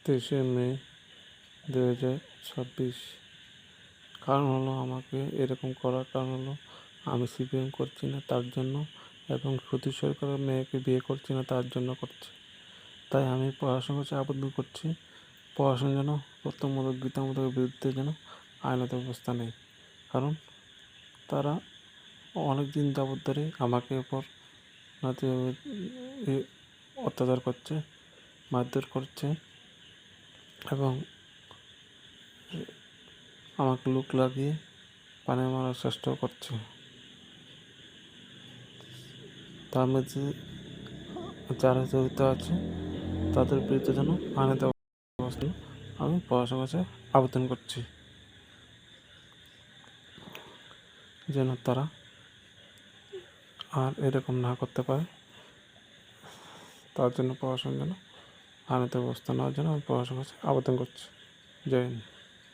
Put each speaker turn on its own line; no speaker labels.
23শে মে 2026। কারণ হলো আমাকে এরকম করার কারণ হলো আমি সিপিএম করছি না তার জন্য, এবং সুধীর সরকারের মেয়েকে বিয়ে করছি না তার জন্য করছি। তাই আমি পড়াশোনার কাছে আবেদন করছি, পড়াশোনা যেন প্রথমত গীতামূলকের বিরুদ্ধে যেন আইনত ব্যবস্থা নেই। কারণ তারা অনেক দিন যাবৎ ধরে আমাকে ওপর অত্যাচার করছে, মারধর করছে এবং আমাকে লুক লাগিয়ে পানি মারার চেষ্টাও করছে। তার মধ্যে যারা জড়িত আছে তাদের বিরুদ্ধে যেন আইনত ব্যবস্থা আমি পড়াশোনার কাছে আবেদন করছি, যেন তারা আর এরকম না করতে পারে। তার জন্য পড়াশোনার জন্য আইনত ব্যবস্থা নেওয়ার জন্য আমি পড়াশোনার কাছে আবেদন করছি। জয় হিন্দ।